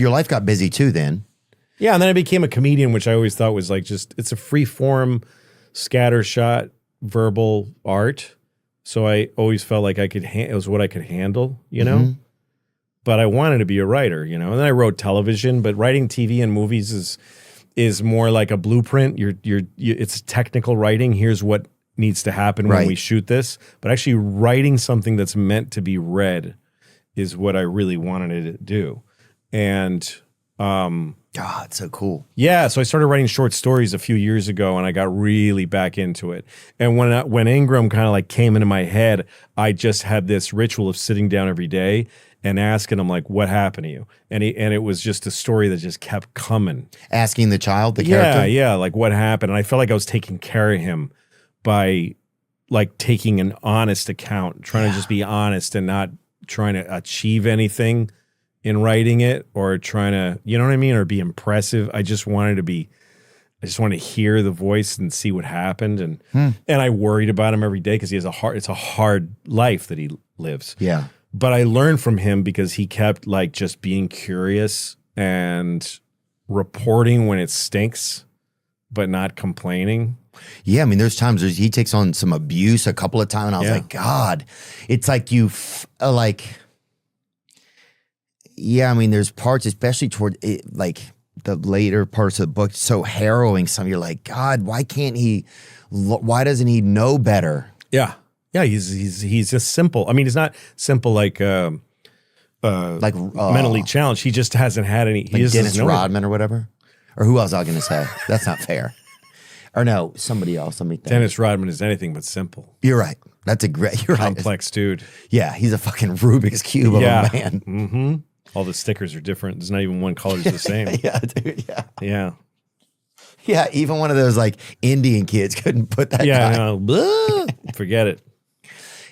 Your life got busy too then. Yeah, and then I became a comedian, which I always thought was like it's a free form, scattershot, verbal art. So I always felt like it was what I could handle, you know? But I wanted to be a writer, you know? And then I wrote television, but writing TV and movies is more like a blueprint. It's technical writing. Here's what needs to happen when we shoot this. But actually writing something that's meant to be read is what I really wanted to do. And God, so cool. yeah, so I started writing short stories a few years ago, and I got really back into it. And when Ingram kind of like came into my head, I just had this ritual of sitting down every day and asking him like, "What happened to you?" And it was just a story that just kept coming. Asking the child, the character? Yeah, like what happened. And I felt like I was taking care of him by like taking an honest account, trying to just be honest and not trying to achieve anything in writing it or trying to, you know what I mean, or be impressive. I just wanted to hear the voice and see what happened. And I worried about him every day because it's a hard life that he lives. Yeah. But I learned from him because he kept like just being curious and reporting when it stinks, but not complaining. Yeah, I mean, there's times he takes on some abuse a couple of times, and I was like, God, it's like yeah, I mean, there's parts, especially toward it, like the later parts of the book, so harrowing. Some you're like, God, why doesn't he know better? Yeah, yeah, he's just simple. I mean, he's not simple like mentally challenged. He just hasn't had any. Like Dennis Rodman or whatever, or who else I was going to say? That's not fair. Or no, somebody else. Let me think. Dennis Rodman is anything but simple. You're right. That's a great. You're complex dude. Yeah, he's a fucking Rubik's cube of a man. Mm-hmm. All the stickers are different. There's not even one color's the same. Yeah, dude. Yeah. Yeah. Yeah. Even one of those like Indian kids couldn't put that. Yeah. No. Forget it.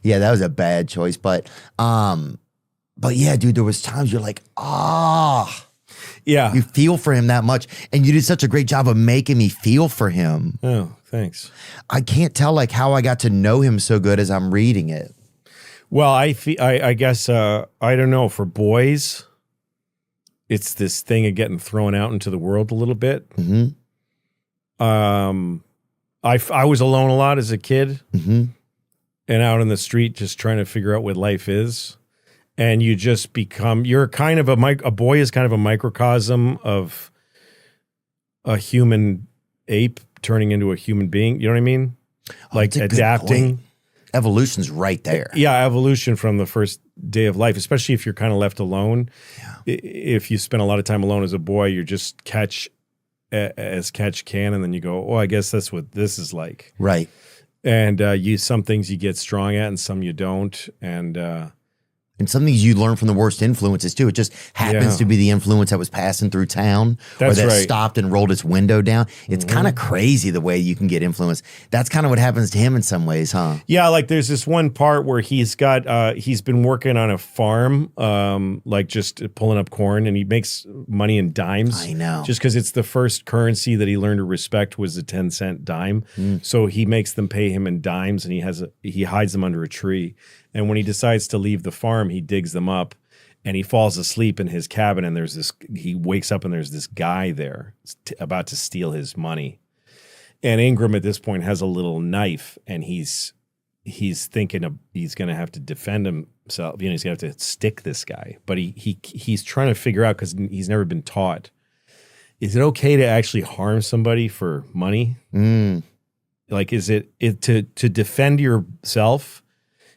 Yeah, that was a bad choice. But yeah, dude, there was times you're like, yeah, you feel for him that much, and you did such a great job of making me feel for him. Oh, thanks. I can't tell like how I got to know him so good as I'm reading it. Well, I guess I don't know. For boys, it's this thing of getting thrown out into the world a little bit. Mm-hmm. I was alone a lot as a kid, and out in the street just trying to figure out what life is. And you just you're kind of a boy is kind of a microcosm of a human ape turning into a human being. You know what I mean? Like adapting. Evolution's right there. Yeah, evolution from the first day of life, especially if you're kind of left alone. Yeah. If you spend a lot of time alone as a boy, you're just catch can, and then you go, oh, I guess that's what this is like. Right. And some things you get strong at and some you don't. And some things you learn from the worst influences too. It just happens to be the influence that was passing through town, or that stopped and rolled its window down. It's kind of crazy the way you can get influenced. That's kind of what happens to him in some ways, huh? Yeah, like there's this one part where he's been working on a farm, like just pulling up corn, and he makes money in dimes. I know. Just because it's the first currency that he learned to respect was the 10-cent dime. So he makes them pay him in dimes, and he hides them under a tree. And when he decides to leave the farm, he digs them up, and he falls asleep in his cabin. And he wakes up, and there's this guy there about to steal his money. And Ingram at this point has a little knife, and he's thinking he's going to have to defend himself. You know, he's going to have to stick this guy. But he's trying to figure out, because he's never been taught, is it okay to actually harm somebody for money? Like, is it to defend yourself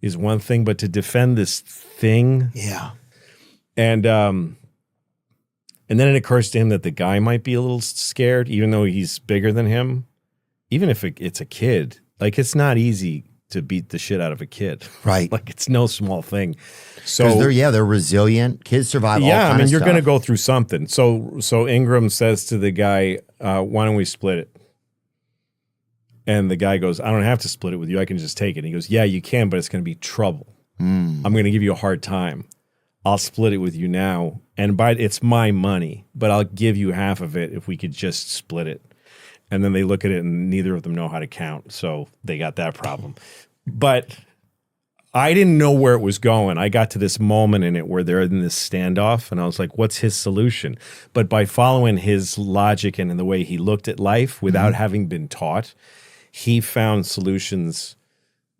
is one thing, but to defend this thing. Yeah. And then it occurs to him that the guy might be a little scared, even though he's bigger than him. Even if it's a kid, like it's not easy to beat the shit out of a kid. Right. Like it's no small thing. So they're resilient. Kids survive all kinds of stuff. Yeah, I mean, you're going to go through something. So Ingram says to the guy, why don't we split it? And the guy goes, I don't have to split it with you. I can just take it. And he goes, yeah, you can, but it's going to be trouble. I'm going to give you a hard time. I'll split it with you now. And it's my money, but I'll give you half of it if we could just split it. And then they look at it and neither of them know how to count. So they got that problem. But I didn't know where it was going. I got to this moment in it where they're in this standoff, and I was like, what's his solution? But by following his logic and the way he looked at life without having been taught, he found solutions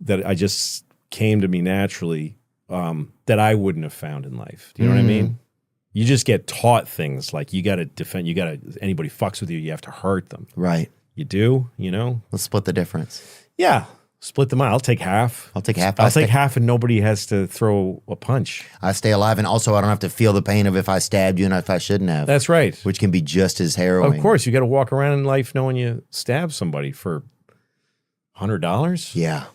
that I just came to me naturally that I wouldn't have found in life. Do you know what I mean? You just get taught things like you got to defend, anybody fucks with you, you have to hurt them. Right. You do, you know? Let's split the difference. Yeah. Split them out. I'll take half. I'll take half. I'll take half and nobody has to throw a punch. I stay alive, and also I don't have to feel the pain of if I stabbed you and if I shouldn't have. That's right. Which can be just as harrowing. Of course, you got to walk around in life knowing you stabbed somebody for $100. Yeah.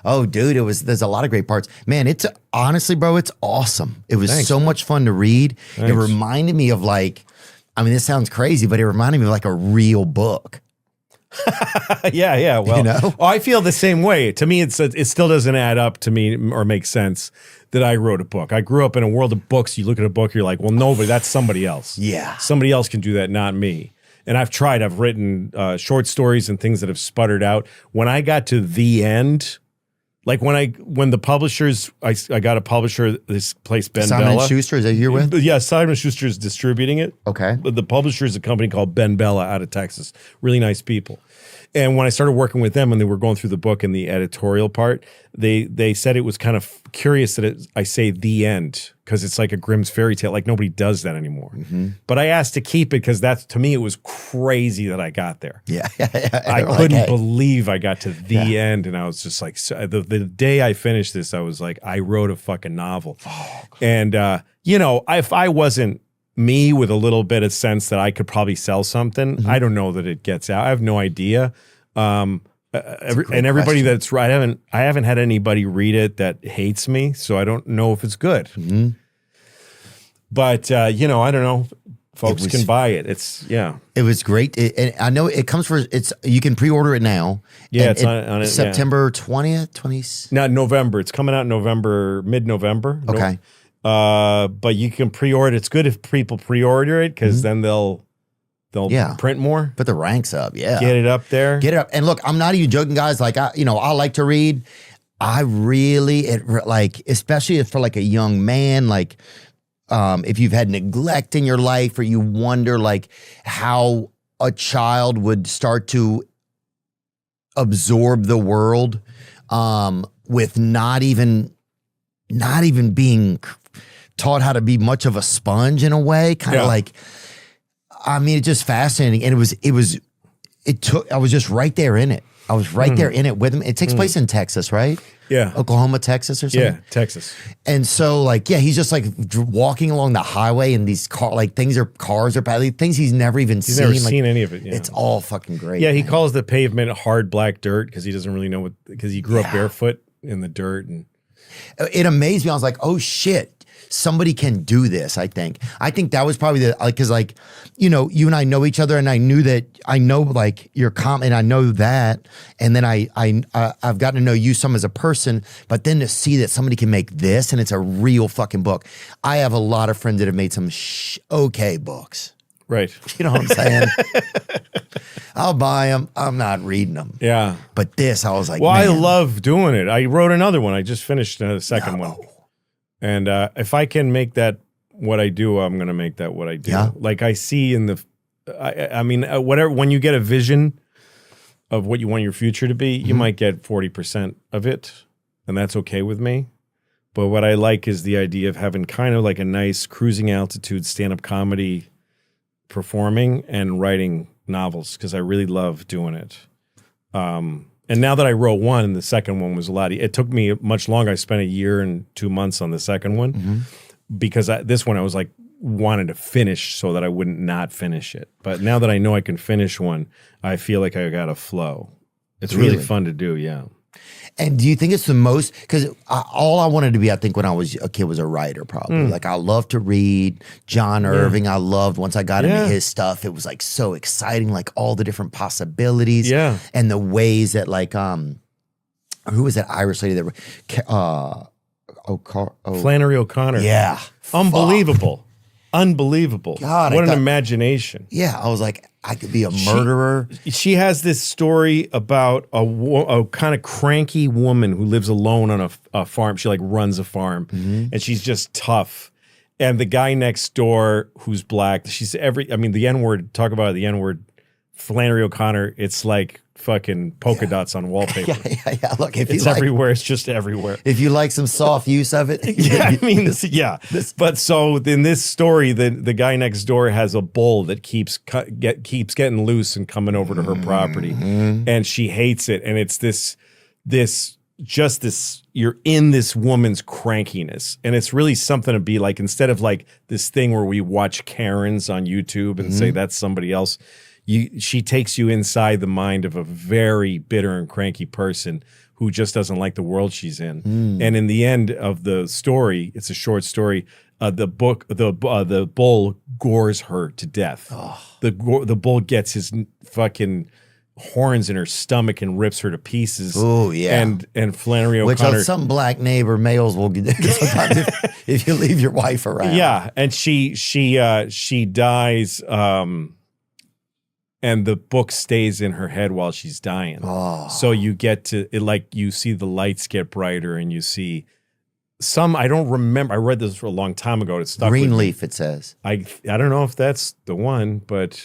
Oh, dude, there's a lot of great parts. Man, it's honestly, bro, it's awesome. It was so much fun to read. Thanks. It reminded me of this sounds crazy, but it reminded me of like a real book. Yeah. Well, you know? I feel the same way. To me, it still doesn't add up to me or make sense that I wrote a book. I grew up in a world of books. You look at a book, you're like, well, nobody, that's somebody else. Yeah. Somebody else can do that, not me. And I've tried. I've written short stories and things that have sputtered out. When I got to the end, like when the publishers, I got a publisher, this place, Ben Simon Bella. Simon & Schuster, is that you're with? Yeah, Simon & Schuster is distributing it. Okay. The publisher is a company called Ben Bella out of Texas. Really nice people. And when I started working with them and they were going through the book and the editorial part, they said it was kind of curious that I say the end because it's like a Grimm's fairy tale. Like nobody does that anymore. But I asked to keep it because to me, it was crazy that I got there. Yeah. I couldn't believe I got to the end. And I was just like, the day I finished this, I was like, I wrote a fucking novel. And, if I wasn't me with a little bit of sense that I could probably sell something, I don't know that it gets out. I have no idea. And everybody that's right, I haven't had anybody read it that hates me, so I don't know if it's good. But I don't know. Folks can buy it. It was great. And I know it comes you can pre-order it now. Yeah, it's on September 20th, 20th. No, November. It's coming out mid-November. Okay. But you can pre-order. It's good if people pre-order it because then they'll print more. Put the ranks up. Yeah. Get it up there. Get it up. And look, I'm not even joking, guys. Like I like to read. I really especially for like a young man, like if you've had neglect in your life or you wonder like how a child would start to absorb the world with not even being taught how to be much of a sponge in a way, kind of like, it's just fascinating. And I was just right there in it. I was right there in it with him. It takes place in Texas, right? Yeah. Oklahoma, Texas or something? Yeah, Texas. And so he's just like walking along the highway and these cars are paddling, things he's never even seen. He's never seen any of it. Yeah. It's all fucking great. Yeah, he calls the pavement hard black dirt because he doesn't really know because he grew up barefoot in the dirt. And it amazed me. I was like, oh shit, somebody can do this. I think that was probably because you and I know each other, and I know like your comment, I know that, and then I've gotten to know you some as a person, but then to see that somebody can make this and it's a real fucking book. I have a lot of friends that have made some okay books. Right. You know what I'm saying? I'll buy them. I'm not reading them. Yeah. But this, I was like, well, man. I love doing it. I wrote another one. I just finished the second one. And if I can make that what I do, I'm going to make that what I do. Yeah. Like I see in whatever, when you get a vision of what you want your future to be, you might get 40% of it, and that's okay with me. But what I like is the idea of having kind of like a nice cruising altitude stand-up comedy performing and writing novels because I really love doing it. And now that I wrote one, the second one was it took me much longer. I spent 1 year and 2 months on the second one because this one I was like wanted to finish so that I wouldn't not finish it. But now that I know I can finish one, I feel like I got a flow. It's really fun to do, yeah. And do you think it's the most, because all I wanted to be, I think when I was a kid was a writer probably. Like I loved to read John Irving. I loved, once I got into his stuff, it was like so exciting, like all the different possibilities and the ways that like, who was that Irish lady that, Flannery O'Connor. Yeah. Unbelievable. Unbelievable. God, what an imagination. Yeah, I was like, I could be a murderer. She has this story about a kind of cranky woman who lives alone on a farm. She like runs a farm, and she's just tough. And the guy next door who's black, the N-word, talk about the N-word, Flannery O'Connor, it's like fucking polka dots on wallpaper. Yeah. Look, if it's everywhere. It's just everywhere. If you like some soft use of it. But so in this story, the guy next door has a bull that keeps getting loose and coming over to her property, and she hates it. And it's this you're in this woman's crankiness, and it's really something to be like, instead of like this thing where we watch Karens on YouTube and say that's somebody else. She takes you inside the mind of a very bitter and cranky person who just doesn't like the world she's in. And in the end of the story, it's a short story. The bull gores her to death. The bull gets his fucking horns in her stomach and rips her to pieces. Oh yeah, and Flannery O'Connor. Which some black neighbor males will get sometimes if you leave your wife around. Yeah, and she dies. And the book stays in her head while she's dying. So you get to it, like you see the lights get brighter, and you see some. I don't remember. I read this for a long time ago. It's stuck. Greenleaf. It says. I don't know if that's the one, but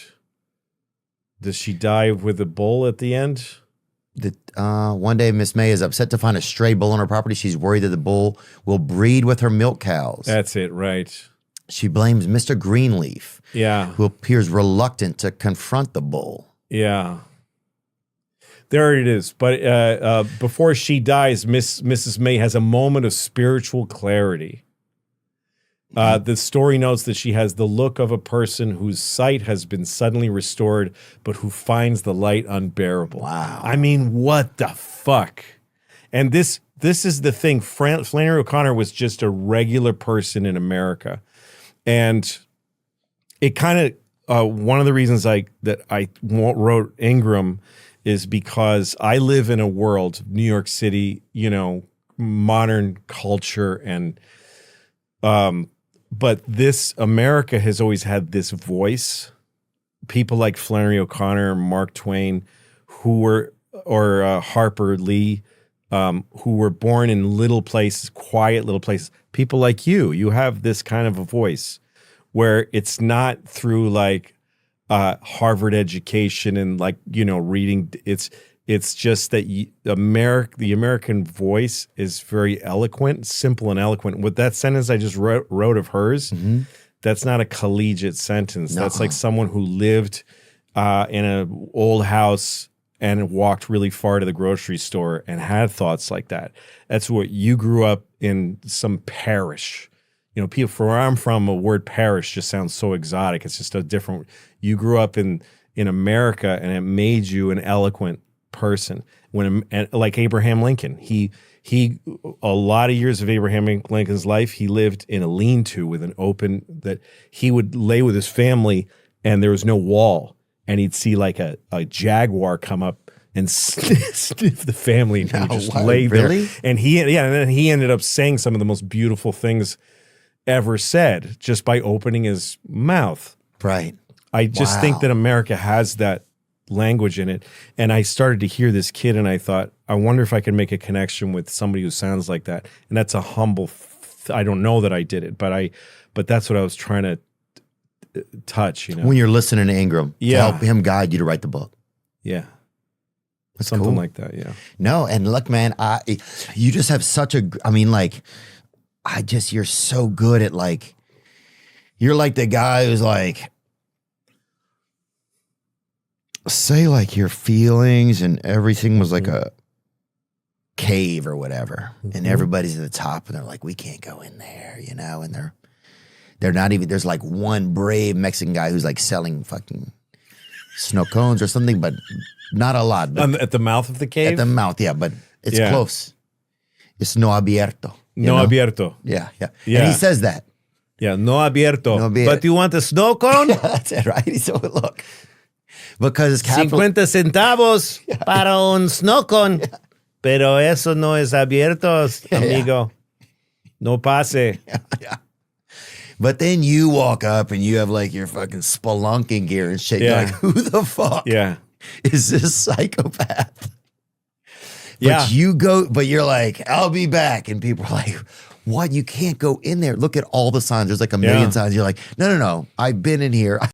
does she die with a bull at the end? One day, Miss May is upset to find a stray bull on her property. She's worried that the bull will breed with her milk cows. That's it, right? She blames Mr. Greenleaf, who appears reluctant to confront the bull. Yeah. There it is. But before she dies, Mrs. May has a moment of spiritual clarity. The story notes that she has the look of a person whose sight has been suddenly restored, but who finds the light unbearable. Wow. I mean, what the fuck? And this is the thing. Flannery O'Connor was just a regular person in America. And it kind of one of the reasons I wrote Ingram is because I live in a world, New York City, modern culture, and but this America has always had this voice. People like Flannery O'Connor, Mark Twain, or Harper Lee, who were born in little places, quiet little places. People like you have this kind of a voice where it's not through like Harvard education and like, reading. It's just that the American voice is very eloquent, simple and eloquent. With that sentence I just wrote of hers, that's not a collegiate sentence. That's like someone who lived in an old house and walked really far to the grocery store and had thoughts like that. That's what you grew up in, some parish. People from where I'm from, a word parish just sounds so exotic. It's just a different. You grew up in America, and it made you an eloquent person. Like Abraham Lincoln, he a lot of years of Abraham Lincoln's life, he lived in a lean-to with an open that he would lay with his family, and there was no wall. And he'd see like a jaguar come up and sniff the family, and he would just lay there. Really? And then he ended up saying some of the most beautiful things ever said just by opening his mouth. Right. I just think that America has that language in it. And I started to hear this kid, and I thought, I wonder if I could make a connection with somebody who sounds like that. And that's a humble. I don't know that I did it, but that's what I was trying to touch, when you're listening to Ingram, to help him guide you to write the book. Yeah. That's something cool. like that. Yeah. No. And look, man, you just have such you're so good at like, you're like the guy who's like, say like your feelings and everything was like a cave or whatever. And everybody's at the top and they're like, we can't go in there, and they're not even, there's like one brave Mexican guy who's like selling fucking snow cones or something, but not a lot. At the mouth of the cave? At the mouth, yeah, but it's close. It's no abierto. No abierto. Yeah. And he says that. Yeah, no abierto. But you want a snow cone? That's it, right? So look, because it's 50 centavos para un snow cone. Pero eso no es abierto, amigo. No pase. Yeah. But then you walk up and you have like your fucking spelunking gear and shit. You're like, who the fuck is this psychopath? But you go, but you're like, I'll be back. And people are like, what? You can't go in there. Look at all the signs. There's like a million signs. You're like, no. I've been in here.